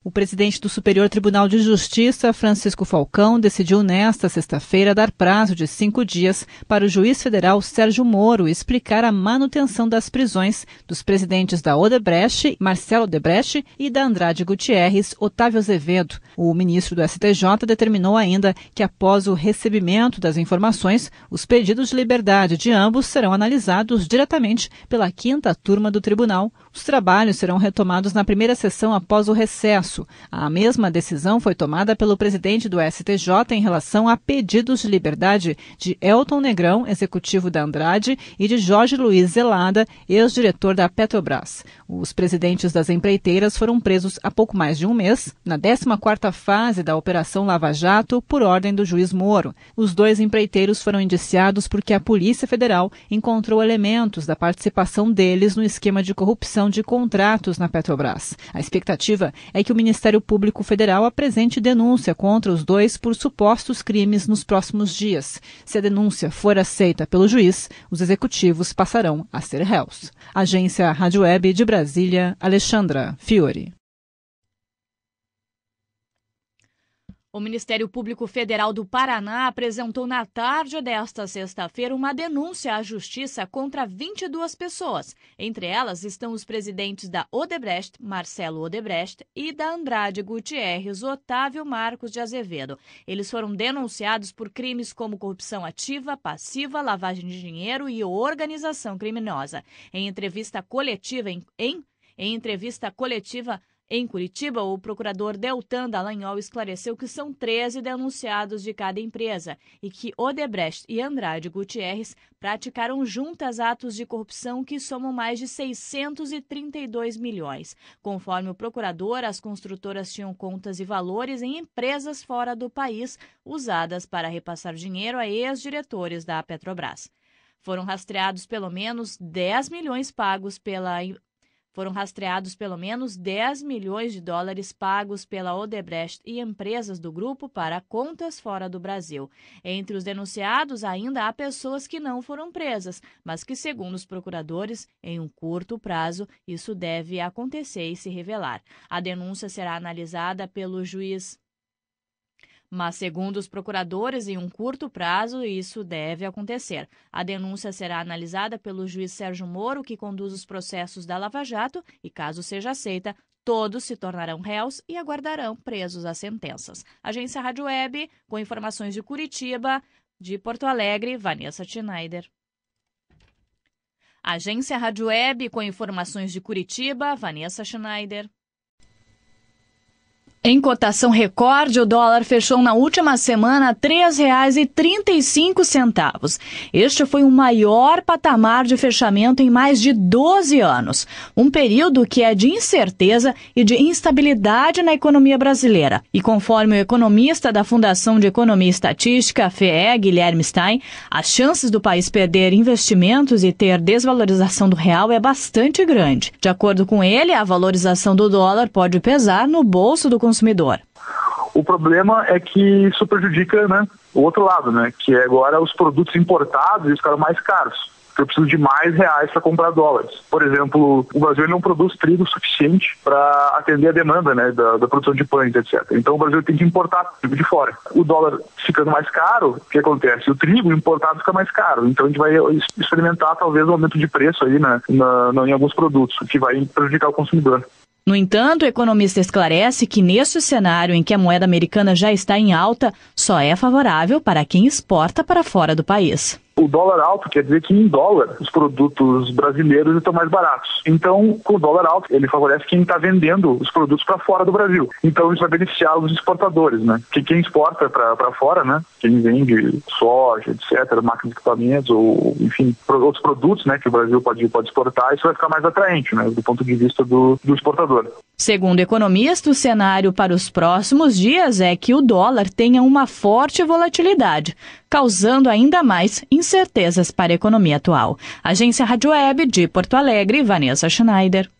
O presidente do Superior Tribunal de Justiça, Francisco Falcão, decidiu nesta sexta-feira dar prazo de 5 dias para o juiz federal Sérgio Moro explicar a manutenção das prisões dos presidentes da Odebrecht, Marcelo Odebrecht, e da Andrade Gutierrez, Otávio Azevedo. O ministro do STJ determinou ainda que, após o recebimento das informações, os pedidos de liberdade de ambos serão analisados diretamente pela 5ª turma do tribunal. Os trabalhos serão retomados na primeira sessão após o recesso. A mesma decisão foi tomada pelo presidente do STJ em relação a pedidos de liberdade de Elton Negrão, executivo da Andrade, e de Jorge Luiz Zelada, ex-diretor da Petrobras. Os presidentes das empreiteiras foram presos há pouco mais de um mês, na 14ª fase da Operação Lava Jato, por ordem do juiz Moro. Os 2 empreiteiros foram indiciados porque a Polícia Federal encontrou elementos da participação deles no esquema de corrupção de contratos na Petrobras. A expectativa é que o Ministério Público Federal apresente denúncia contra os 2 por supostos crimes nos próximos dias. Se a denúncia for aceita pelo juiz, os executivos passarão a ser réus. Agência Rádio Web de Brasília, Alexandra Fiore. O Ministério Público Federal do Paraná apresentou na tarde desta sexta-feira uma denúncia à Justiça contra 22 pessoas. Entre elas estão os presidentes da Odebrecht, Marcelo Odebrecht, e da Andrade Gutierrez, Otávio Marcos de Azevedo. Eles foram denunciados por crimes como corrupção ativa, passiva, lavagem de dinheiro e organização criminosa. Em entrevista coletiva em Curitiba, o procurador Deltan Dallagnol esclareceu que são 13 denunciados de cada empresa e que Odebrecht e Andrade Gutierrez praticaram juntas atos de corrupção que somam mais de 632 milhões. Conforme o procurador, as construtoras tinham contas e valores em empresas fora do país, usadas para repassar dinheiro a ex-diretores da Petrobras. Foram rastreados pelo menos 10 milhões de dólares pagos pela Odebrecht e empresas do grupo para contas fora do Brasil. Entre os denunciados, ainda há pessoas que não foram presas, mas que, segundo os procuradores, em um curto prazo, isso deve acontecer e se revelar. A denúncia será analisada pelo juiz. Mas, segundo os procuradores, em um curto prazo, isso deve acontecer. A denúncia será analisada pelo juiz Sérgio Moro, que conduz os processos da Lava Jato, e, caso seja aceita, todos se tornarão réus e aguardarão presos às sentenças. Agência Rádio Web, com informações de Curitiba, de Porto Alegre, Vanessa Schneider. Agência Rádio Web, com informações de Curitiba, Vanessa Schneider. Em cotação recorde, o dólar fechou na última semana a R$ 3,35. Este foi o maior patamar de fechamento em mais de 12 anos. Um período que é de incerteza e de instabilidade na economia brasileira. E conforme o economista da Fundação de Economia e Estatística, FEE, Guilherme Stein, as chances do país perder investimentos e ter desvalorização do real é bastante grande. De acordo com ele, a valorização do dólar pode pesar no bolso do consumidor. O problema é que isso prejudica, o outro lado, que é agora os produtos importados, eles ficaram mais caros. Eu preciso de mais reais para comprar dólares. Por exemplo, o Brasil não produz trigo suficiente para atender a demanda da produção de pães, etc. Então o Brasil tem que importar trigo de fora. O dólar ficando mais caro, o que acontece? O trigo importado fica mais caro. Então a gente vai experimentar talvez um aumento de preço aí em alguns produtos, o que vai prejudicar o consumidor. No entanto, o economista esclarece que neste cenário em que a moeda americana já está em alta, só é favorável para quem exporta para fora do país. O dólar alto quer dizer que em dólar os produtos brasileiros estão mais baratos. Então, com o dólar alto, ele favorece quem está vendendo os produtos para fora do Brasil. Então, isso vai beneficiar os exportadores, Que quem exporta para fora, quem vende soja, etc., máquinas de equipamentos, ou, enfim, outros produtos, que o Brasil pode exportar, isso vai ficar mais atraente, do ponto de vista do exportador. Segundo o economista, o cenário para os próximos dias é que o dólar tenha uma forte volatilidade, causando ainda mais incertezas para a economia atual. Agência Rádio Web de Porto Alegre, Vanessa Schneider.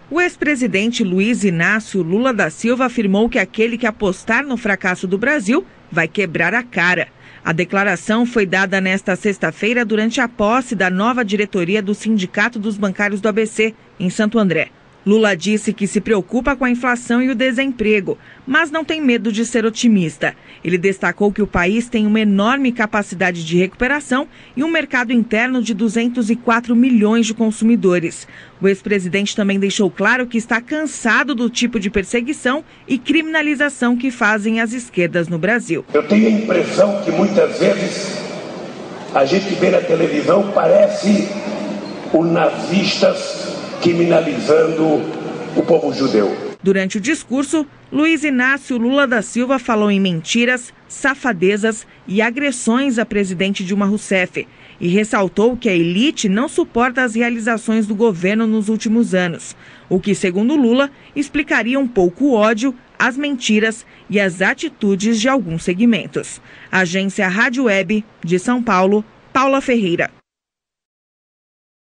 O ex-presidente Luiz Inácio Lula da Silva afirmou que aquele que apostar no fracasso do Brasil vai quebrar a cara. A declaração foi dada nesta sexta-feira durante a posse da nova diretoria do Sindicato dos Bancários do ABC, em Santo André. Lula disse que se preocupa com a inflação e o desemprego, mas não tem medo de ser otimista. Ele destacou que o país tem uma enorme capacidade de recuperação e um mercado interno de 204 milhões de consumidores. O ex-presidente também deixou claro que está cansado do tipo de perseguição e criminalização que fazem as esquerdas no Brasil. Eu tenho a impressão que muitas vezes a gente vê na televisão, parece os nazistas criminalizando o povo judeu. Durante o discurso, Luiz Inácio Lula da Silva falou em mentiras, safadezas e agressões à presidente Dilma Rousseff e ressaltou que a elite não suporta as realizações do governo nos últimos anos, o que, segundo Lula, explicaria um pouco o ódio, as mentiras e as atitudes de alguns segmentos. Agência Rádio Web de São Paulo, Paula Ferreira.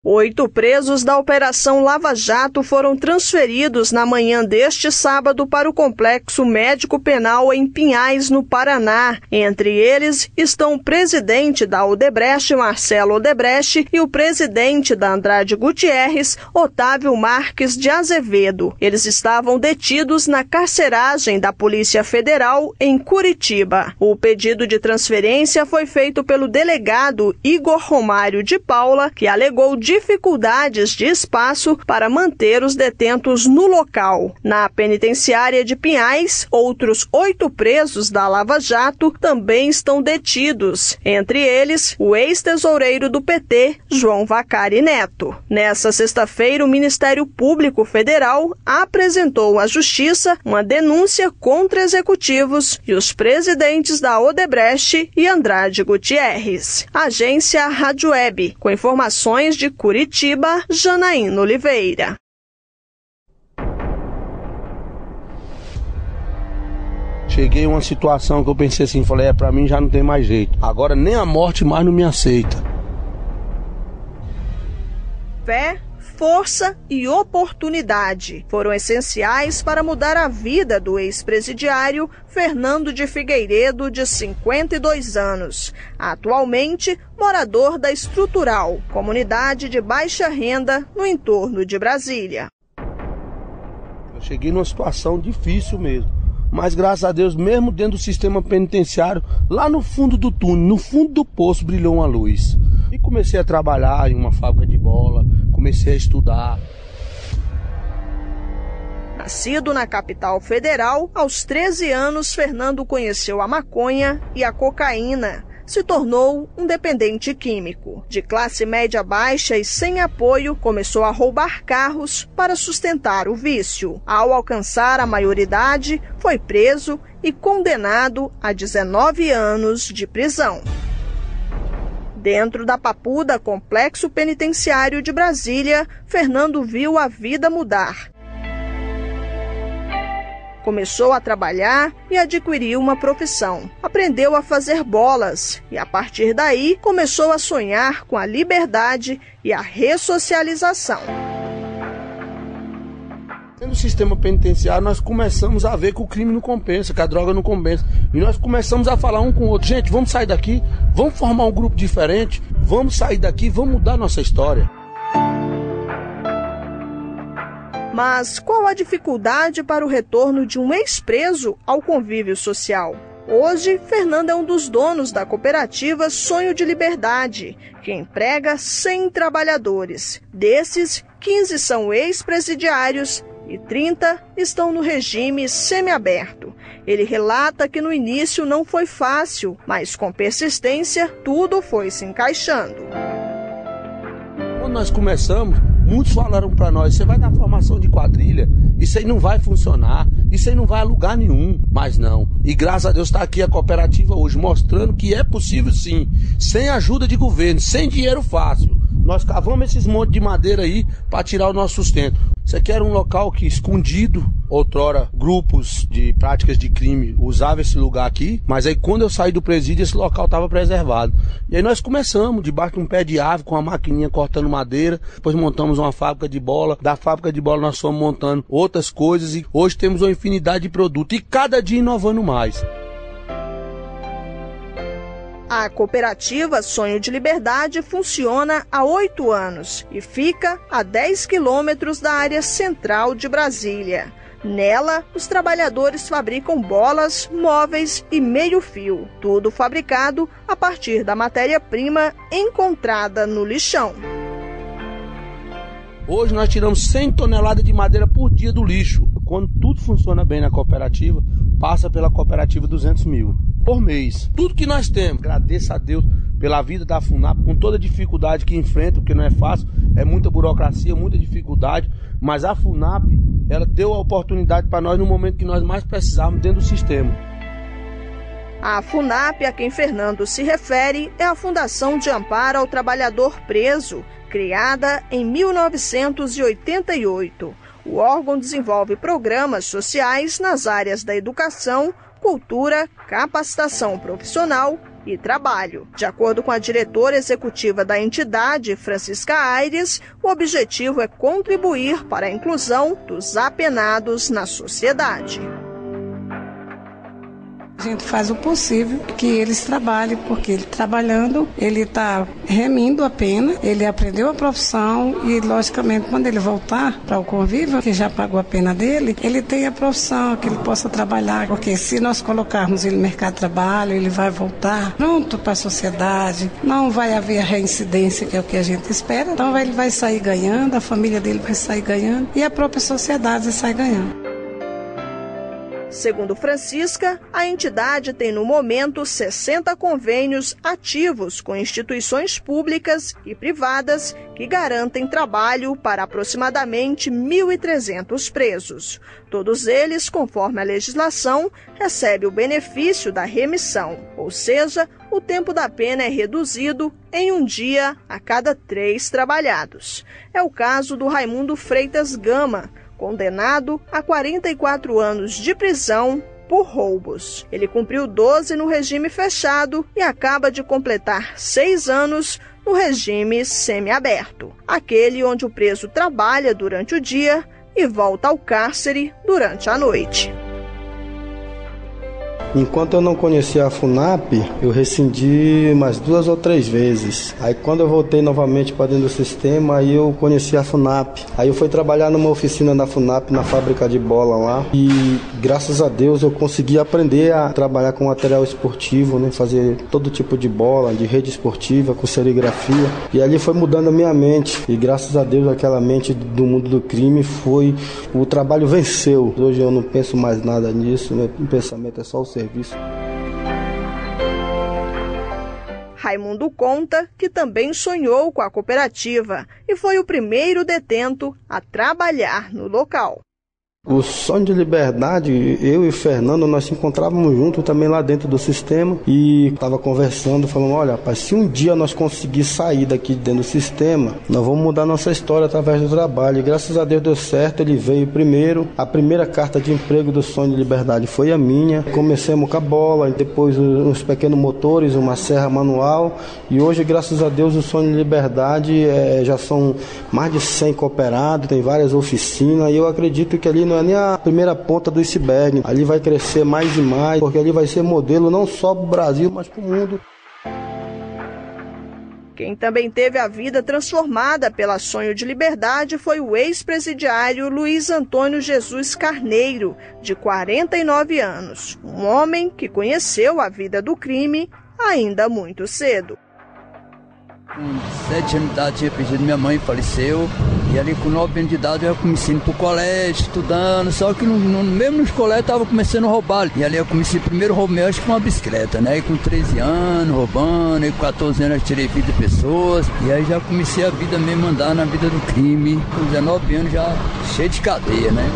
8 presos da Operação Lava Jato foram transferidos na manhã deste sábado para o Complexo Médico Penal em Pinhais, no Paraná. Entre eles estão o presidente da Odebrecht, Marcelo Odebrecht, e o presidente da Andrade Gutierrez, Otávio Marques de Azevedo. Eles estavam detidos na carceragem da Polícia Federal em Curitiba. O pedido de transferência foi feito pelo delegado Igor Romário de Paula, que alegou dificuldades de espaço para manter os detentos no local. Na penitenciária de Pinhais, outros 8 presos da Lava Jato também estão detidos, entre eles o ex-tesoureiro do PT, João Vacari Neto. Nessa sexta-feira, o Ministério Público Federal apresentou à Justiça uma denúncia contra executivos e os presidentes da Odebrecht e Andrade Gutierrez. Agência Rádio Web, com informações de Curitiba, Janaína Oliveira. Cheguei a uma situação que eu pensei assim, falei, pra mim já não tem mais jeito. Agora nem a morte mais não me aceita. Fé, força e oportunidade foram essenciais para mudar a vida do ex-presidiário Fernando de Figueiredo, de 52 anos. Atualmente, morador da Estrutural, comunidade de baixa renda no entorno de Brasília. Eu cheguei numa situação difícil mesmo, mas graças a Deus, mesmo dentro do sistema penitenciário, lá no fundo do túnel, no fundo do poço, brilhou uma luz. E comecei a trabalhar em uma fábrica de bola, comecei a estudar. Nascido na capital federal, aos 13 anos, Fernando conheceu a maconha e a cocaína. Se tornou um dependente químico. De classe média baixa e sem apoio, começou a roubar carros para sustentar o vício. Ao alcançar a maioridade, foi preso e condenado a 19 anos de prisão. Dentro da Papuda, Complexo Penitenciário de Brasília, Fernando viu a vida mudar. Começou a trabalhar e adquiriu uma profissão. Aprendeu a fazer bolas e, a partir daí, começou a sonhar com a liberdade e a ressocialização. No sistema penitenciário, nós começamos a ver que o crime não compensa, que a droga não compensa. E nós começamos a falar um com o outro, gente, vamos sair daqui, vamos formar um grupo diferente, vamos sair daqui, vamos mudar nossa história. Mas qual a dificuldade para o retorno de um ex-preso ao convívio social? Hoje, Fernando é um dos donos da cooperativa Sonho de Liberdade, que emprega 100 trabalhadores. Desses, 15 são ex-presidiários e 30 estão no regime semiaberto. Ele relata que no início não foi fácil, mas com persistência tudo foi se encaixando. Quando nós começamos, muitos falaram para nós, você vai dar formação de quadrilha, isso aí não vai funcionar, isso aí não vai a lugar nenhum. Mas não, e graças a Deus está aqui a cooperativa hoje, mostrando que é possível sim, sem ajuda de governo, sem dinheiro fácil. Nós cavamos esses montes de madeira aí para tirar o nosso sustento. Você quer um local que escondido, outrora grupos de práticas de crime usavam esse lugar aqui, mas aí quando eu saí do presídio esse local estava preservado. E aí nós começamos debaixo de um pé de árvore com a maquininha cortando madeira, depois montamos uma fábrica de bola, da fábrica de bola nós fomos montando outras coisas e hoje temos uma infinidade de produtos e cada dia inovando mais. A cooperativa Sonho de Liberdade funciona há 8 anos e fica a 10 quilômetros da área central de Brasília. Nela, os trabalhadores fabricam bolas, móveis e meio-fio, tudo fabricado a partir da matéria-prima encontrada no lixão. Hoje nós tiramos 100 toneladas de madeira por dia do lixo. Quando tudo funciona bem na cooperativa, passa pela cooperativa 200 mil por mês. Tudo que nós temos, agradeço a Deus pela vida da FUNAP, com toda a dificuldade que enfrenta, porque não é fácil, é muita burocracia, muita dificuldade, mas a FUNAP, ela deu a oportunidade para nós no momento que nós mais precisávamos dentro do sistema. A FUNAP, a quem Fernando se refere, é a Fundação de Amparo ao Trabalhador Preso, criada em 1988. O órgão desenvolve programas sociais nas áreas da educação, cultura, capacitação profissional e trabalho. De acordo com a diretora executiva da entidade, Francisca Aires, o objetivo é contribuir para a inclusão dos apenados na sociedade. A gente faz o possível que eles trabalhem, porque ele trabalhando, ele está remindo a pena, ele aprendeu a profissão e, logicamente, quando ele voltar para o convívio, que já pagou a pena dele, ele tem a profissão, que ele possa trabalhar, porque se nós colocarmos ele no mercado de trabalho, ele vai voltar pronto para a sociedade, não vai haver a reincidência, que é o que a gente espera, então ele vai sair ganhando, a família dele vai sair ganhando e a própria sociedade vai sair ganhando. Segundo Francisca, a entidade tem no momento 60 convênios ativos com instituições públicas e privadas que garantem trabalho para aproximadamente 1.300 presos. Todos eles, conforme a legislação, recebem o benefício da remissão, ou seja, o tempo da pena é reduzido em um dia a cada 3 trabalhados. É o caso do Raimundo Freitas Gama, condenado a 44 anos de prisão por roubos. Ele cumpriu 12 no regime fechado e acaba de completar 6 anos no regime semiaberto, aquele onde o preso trabalha durante o dia e volta ao cárcere durante a noite. Enquanto eu não conhecia a FUNAP, eu rescindi mais 2 ou 3 vezes. Aí quando eu voltei novamente para dentro do sistema, aí eu conheci a FUNAP. Aí eu fui trabalhar numa oficina da FUNAP, na fábrica de bola lá. E graças a Deus eu consegui aprender a trabalhar com material esportivo, né? Fazer todo tipo de bola, de rede esportiva, com serigrafia. E ali foi mudando a minha mente. E graças a Deus aquela mente do mundo do crime foi... O trabalho venceu. Hoje eu não penso mais nada nisso, meu pensamento é só o serviço. Raimundo conta que também sonhou com a cooperativa e foi o primeiro detento a trabalhar no local. O Sonho de Liberdade, eu e o Fernando, nós se encontrávamos juntos também lá dentro do sistema e estava conversando, falando, olha, rapaz, se um dia nós conseguir sair daqui dentro do sistema, nós vamos mudar nossa história através do trabalho. E graças a Deus deu certo, ele veio primeiro. A primeira carta de emprego do Sonho de Liberdade foi a minha. Comecemos com a bola, depois uns pequenos motores, uma serra manual. E hoje, graças a Deus, o Sonho de Liberdade já são mais de 100 cooperados, tem várias oficinas. E eu acredito que ali não é nem a primeira ponta do iceberg. Ali vai crescer mais e mais, porque ali vai ser modelo não só para o Brasil, mas para o mundo. Quem também teve a vida transformada pela Sonho de Liberdade foi o ex-presidiário Luiz Antônio Jesus Carneiro, de 49 anos. Um homem que conheceu a vida do crime ainda muito cedo. Com 7 anos de idade tinha perdido minha mãe, faleceu. E ali com 9 anos de idade eu comecei a ir pro colégio, estudando. Só que mesmo nos colégios eu tava começando a roubar. E ali eu comecei primeiro roubando, acho que com uma bicicleta, né? E com 13 anos roubando, e com 14 anos eu tirei vida de pessoas. E aí já comecei a vida mesmo, andar na vida do crime. Com 19 anos já cheio de cadeia, né?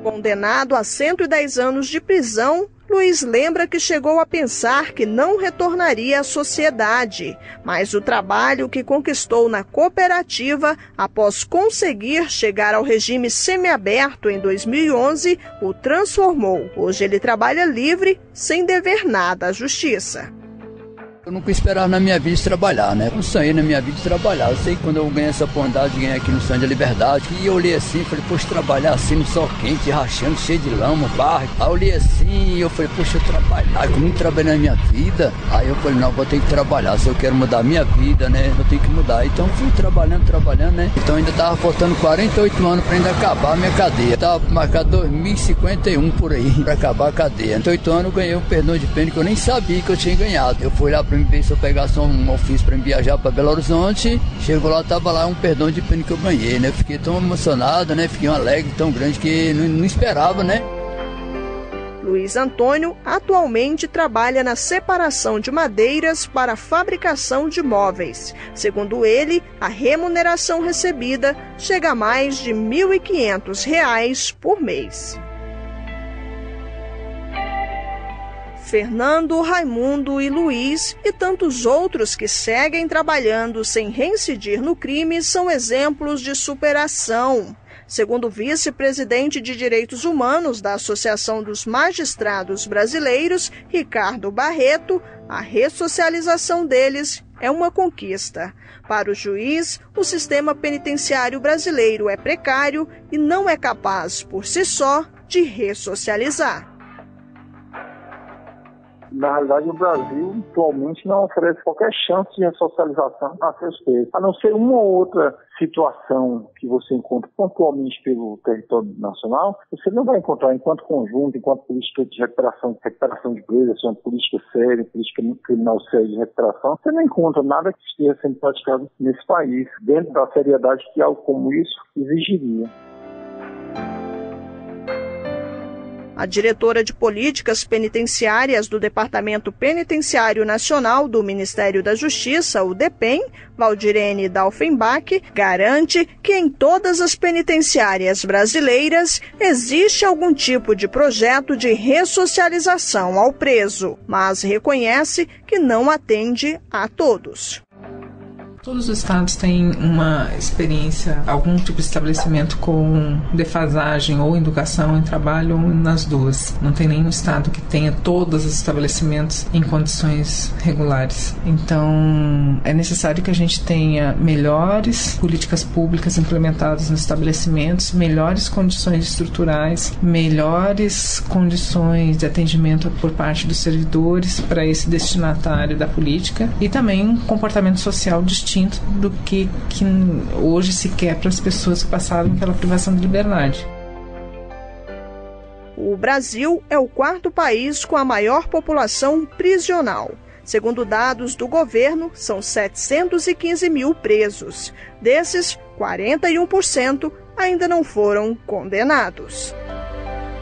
Condenado a 110 anos de prisão, Luiz lembra que chegou a pensar que não retornaria à sociedade, mas o trabalho que conquistou na cooperativa após conseguir chegar ao regime semiaberto em 2011 o transformou. Hoje ele trabalha livre, sem dever nada à justiça. Eu nunca esperava na minha vida de trabalhar, né? Eu sonhei na minha vida de trabalhar. Eu sei que quando eu ganhei essa oportunidade de ganhar aqui no Sonho da Liberdade, e eu olhei assim, falei, poxa, trabalhar assim no sol quente, rachando, cheio de lama, barro. Aí eu olhei assim e eu falei, poxa, eu trabalhar, eu nunca trabalhei na minha vida. Aí eu falei, não, vou ter que trabalhar. Se eu quero mudar a minha vida, né, eu tenho que mudar. Então fui trabalhando, né? Então ainda tava faltando 48 anos pra ainda acabar a minha cadeia. Tava marcado 2051 por aí, pra acabar a cadeia. 8 anos eu ganhei um perdão de pena que eu nem sabia que eu tinha ganhado. Eu fui lá pra me ver se eu pegasse um ofício pra me viajar pra Belo Horizonte. Chegou lá, tava lá um perdão de pena que eu ganhei, né? Fiquei tão emocionado, né? Fiquei um alegre tão grande que não esperava, né? Luiz Antônio atualmente trabalha na separação de madeiras para a fabricação de móveis. Segundo ele, a remuneração recebida chega a mais de R$ 1.500 por mês. Fernando, Raimundo e Luiz e tantos outros que seguem trabalhando sem reincidir no crime são exemplos de superação. Segundo o vice-presidente de Direitos Humanos da Associação dos Magistrados Brasileiros, Ricardo Barreto, a ressocialização deles é uma conquista. Para o juiz, o sistema penitenciário brasileiro é precário e não é capaz, por si só, de ressocializar. Na realidade, o Brasil atualmente não oferece qualquer chance de ressocialização a seus presos, a não ser uma ou outra situação que você encontra pontualmente pelo território nacional, você não vai encontrar enquanto conjunto, enquanto política de recuperação de presos, uma política séria, política criminal séria de recuperação, você não encontra nada que esteja sendo praticado nesse país, dentro da seriedade que algo como isso exigiria. A diretora de Políticas Penitenciárias do Departamento Penitenciário Nacional do Ministério da Justiça, o DEPEN, Valdirene Dalfenbach, garante que em todas as penitenciárias brasileiras existe algum tipo de projeto de ressocialização ao preso, mas reconhece que não atende a todos. Todos os estados têm uma experiência, algum tipo de estabelecimento com defasagem ou educação em trabalho nas duas. Não tem nenhum estado que tenha todos os estabelecimentos em condições regulares. Então, é necessário que a gente tenha melhores políticas públicas implementadas nos estabelecimentos, melhores condições estruturais, melhores condições de atendimento por parte dos servidores para esse destinatário da política e também um comportamento social distinto do que hoje se quer para as pessoas que passaram pela privação de liberdade. O Brasil é o quarto país com a maior população prisional. Segundo dados do governo, são 715 mil presos. Desses, 41% ainda não foram condenados.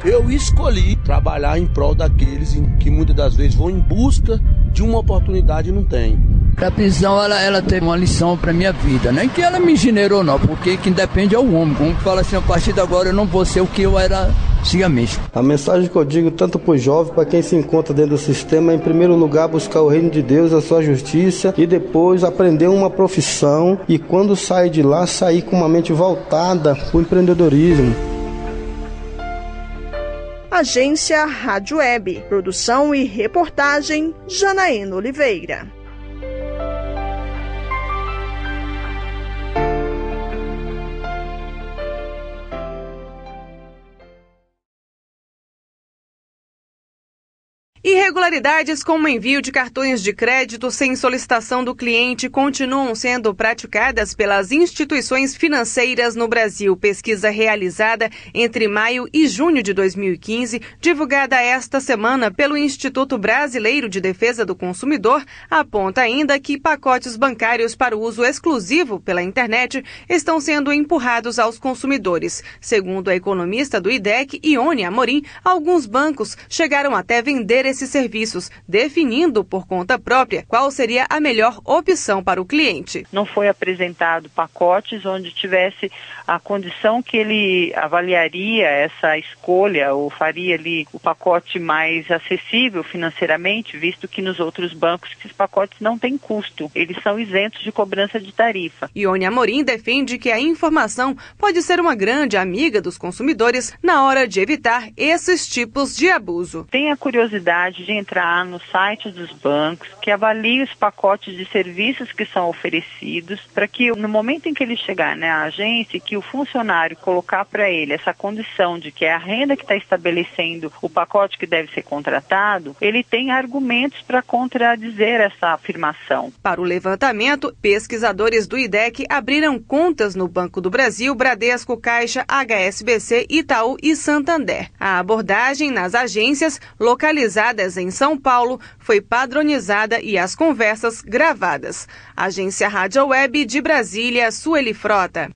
Eu escolhi trabalhar em prol daqueles que muitas das vezes vão em busca de uma oportunidade e não tem. A prisão, ela teve uma lição pra minha vida, nem que ela me generou não, porque quem depende é o homem. Como que fala assim, a partir de agora eu não vou ser o que eu era antigamente. A mensagem que eu digo tanto para o jovem, para quem se encontra dentro do sistema, é em primeiro lugar buscar o reino de Deus, a sua justiça e depois aprender uma profissão e quando sair de lá, sair com uma mente voltada para o empreendedorismo. Agência Rádio Web. Produção e reportagem, Janaína Oliveira. Irregularidades como envio de cartões de crédito sem solicitação do cliente continuam sendo praticadas pelas instituições financeiras no Brasil. Pesquisa realizada entre maio e junho de 2015, divulgada esta semana pelo Instituto Brasileiro de Defesa do Consumidor, aponta ainda que pacotes bancários para o uso exclusivo pela internet estão sendo empurrados aos consumidores. Segundo a economista do IDEC, Ione Amorim, alguns bancos chegaram até vender esses serviços, definindo por conta própria qual seria a melhor opção para o cliente. Não foi apresentado pacotes onde tivesse a condição que ele avaliaria essa escolha ou faria ali o pacote mais acessível financeiramente, visto que nos outros bancos esses pacotes não têm custo, eles são isentos de cobrança de tarifa. Ione Amorim defende que a informação pode ser uma grande amiga dos consumidores na hora de evitar esses tipos de abuso. Tem a curiosidade oportunidade de entrar no site dos bancos, que avalie os pacotes de serviços que são oferecidos, para que no momento em que ele chegar na agência, que o funcionário colocar para ele essa condição de que é a renda que está estabelecendo o pacote que deve ser contratado, ele tem argumentos para contradizer essa afirmação. Para o levantamento, pesquisadores do IDEC abriram contas no Banco do Brasil, Bradesco, Caixa, HSBC, Itaú e Santander. A abordagem nas agências localizadas em São Paulo foi padronizada e as conversas gravadas. Agência Rádio Web de Brasília, Sueli Frota.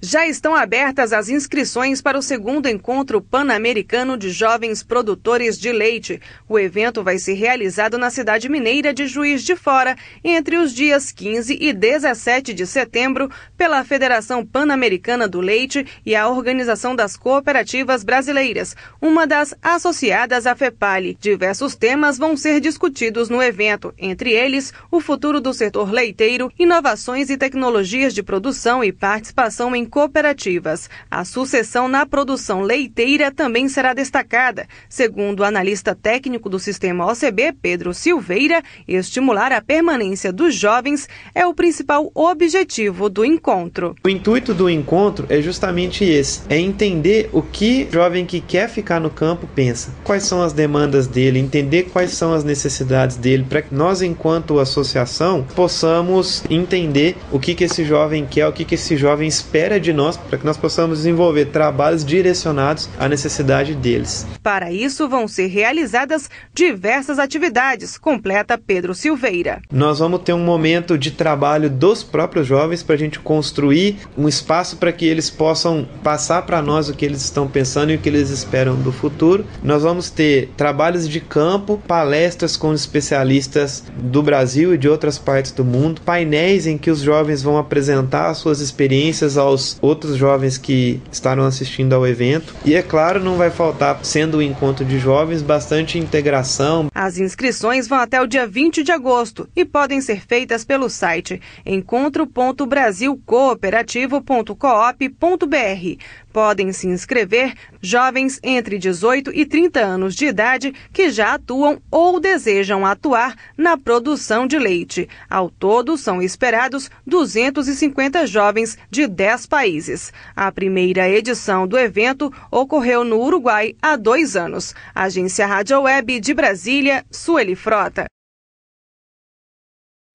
Já estão abertas as inscrições para o 2º Encontro Pan-Americano de Jovens Produtores de Leite. O evento vai ser realizado na cidade mineira de Juiz de Fora entre os dias 15 e 17 de setembro pela Federação Pan-Americana do Leite e a Organização das Cooperativas Brasileiras, uma das associadas à FEPALI. Diversos temas vão ser discutidos no evento, entre eles o futuro do setor leiteiro, inovações e tecnologias de produção e participação em cooperativas. A sucessão na produção leiteira também será destacada. Segundo o analista técnico do sistema OCB, Pedro Silveira, estimular a permanência dos jovens é o principal objetivo do encontro. O intuito do encontro é justamente esse, é entender o que o jovem que quer ficar no campo pensa, quais são as demandas dele, entender quais são as necessidades dele, para que nós, enquanto associação, possamos entender o que esse jovem quer, o que esse jovem espera de nós, para que nós possamos desenvolver trabalhos direcionados à necessidade deles. Para isso vão ser realizadas diversas atividades, completa Pedro Silveira. Nós vamos ter um momento de trabalho dos próprios jovens para a gente construir um espaço para que eles possam passar para nós o que eles estão pensando e o que eles esperam do futuro. Nós vamos ter trabalhos de campo, palestras com especialistas do Brasil e de outras partes do mundo, painéis em que os jovens vão apresentar as suas experiências aos outros jovens que estarão assistindo ao evento. E é claro, não vai faltar, sendo um encontro de jovens, bastante integração. As inscrições vão até o dia 20 de agosto e podem ser feitas pelo site encontro.brasilcooperativo.coop.br. Podem se inscrever jovens entre 18 e 30 anos de idade que já atuam ou desejam atuar na produção de leite. Ao todo, são esperados 250 jovens de 10 países. A primeira edição do evento ocorreu no Uruguai há 2 anos. Agência Rádio Web de Brasília, Sueli Frota.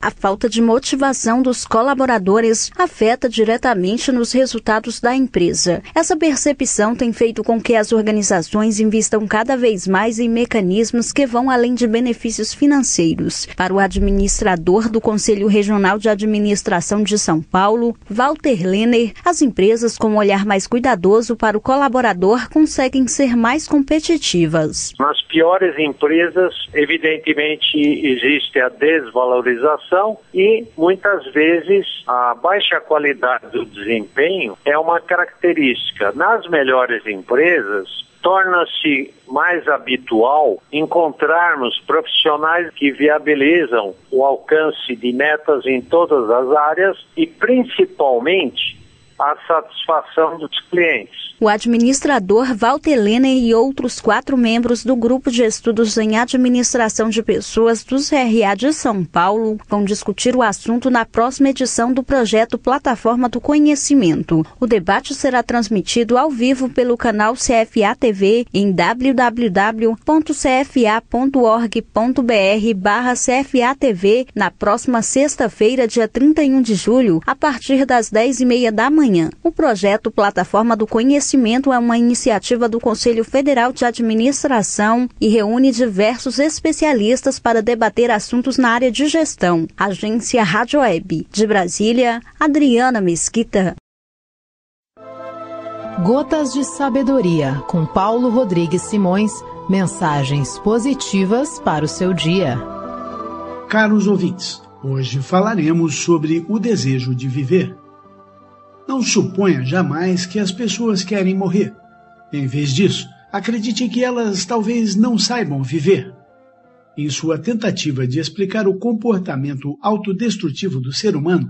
A falta de motivação dos colaboradores afeta diretamente nos resultados da empresa. Essa percepção tem feito com que as organizações invistam cada vez mais em mecanismos que vão além de benefícios financeiros. Para o administrador do Conselho Regional de Administração de São Paulo, Walter Lenner, as empresas com um olhar mais cuidadoso para o colaborador conseguem ser mais competitivas. Nas piores empresas, evidentemente, existe a desvalorização e, muitas vezes, a baixa qualidade do desempenho é uma característica. Nas melhores empresas, torna-se mais habitual encontrarmos profissionais que viabilizam o alcance de metas em todas as áreas e, principalmente, a satisfação dos clientes. O administrador Walter Lenner e outros 4 membros do Grupo de Estudos em Administração de Pessoas do CRA de São Paulo vão discutir o assunto na próxima edição do projeto Plataforma do Conhecimento. O debate será transmitido ao vivo pelo canal CFA TV em www.cfa.org.br/CFA TV na próxima sexta-feira, dia 31 de julho, a partir das 10h30 da manhã. O projeto Plataforma do Conhecimento é uma iniciativa do Conselho Federal de Administração e reúne diversos especialistas para debater assuntos na área de gestão. Agência Rádio Web. De Brasília, Adriana Mesquita. Gotas de Sabedoria, com Paulo Rodrigues Simões. Mensagens positivas para o seu dia. Caros ouvintes, hoje falaremos sobre o desejo de viver. Não suponha jamais que as pessoas querem morrer. Em vez disso, acredite que elas talvez não saibam viver. Em sua tentativa de explicar o comportamento autodestrutivo do ser humano,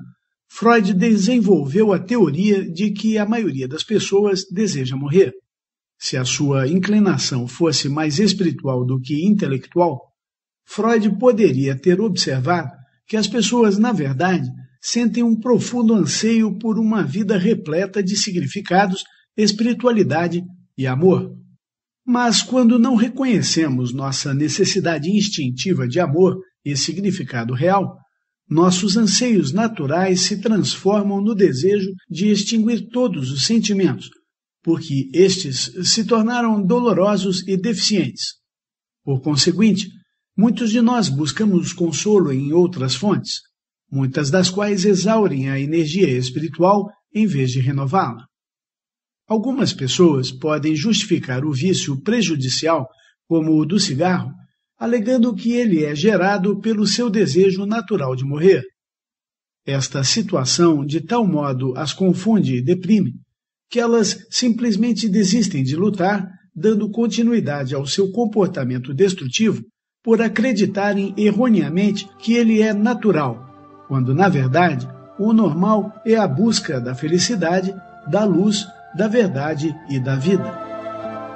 Freud desenvolveu a teoria de que a maioria das pessoas deseja morrer. Se a sua inclinação fosse mais espiritual do que intelectual, Freud poderia ter observado que as pessoas, na verdade, sentem um profundo anseio por uma vida repleta de significados, espiritualidade e amor. Mas quando não reconhecemos nossa necessidade instintiva de amor e significado real, nossos anseios naturais se transformam no desejo de extinguir todos os sentimentos, porque estes se tornaram dolorosos e deficientes. Por conseguinte, muitos de nós buscamos consolo em outras fontes, muitas das quais exaurem a energia espiritual em vez de renová-la. Algumas pessoas podem justificar o vício prejudicial, como o do cigarro, alegando que ele é gerado pelo seu desejo natural de morrer. Esta situação de tal modo as confunde e deprime, que elas simplesmente desistem de lutar, dando continuidade ao seu comportamento destrutivo por acreditarem erroneamente que ele é natural, quando, na verdade, o normal é a busca da felicidade, da luz, da verdade e da vida.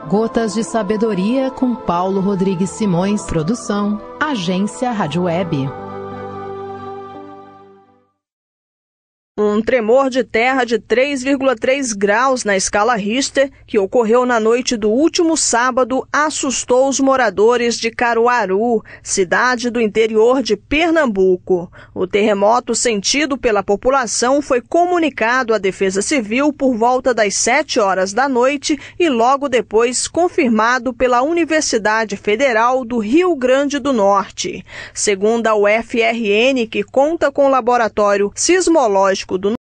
Gotas de Sabedoria com Paulo Rodrigues Simões. Produção, Agência Rádio Web. Um tremor de terra de 3,3 graus na escala Richter, que ocorreu na noite do último sábado, assustou os moradores de Caruaru, cidade do interior de Pernambuco. O terremoto sentido pela população foi comunicado à Defesa Civil por volta das 7 horas da noite e logo depois confirmado pela Universidade Federal do Rio Grande do Norte. Segundo a UFRN, que conta com o Laboratório Sismológico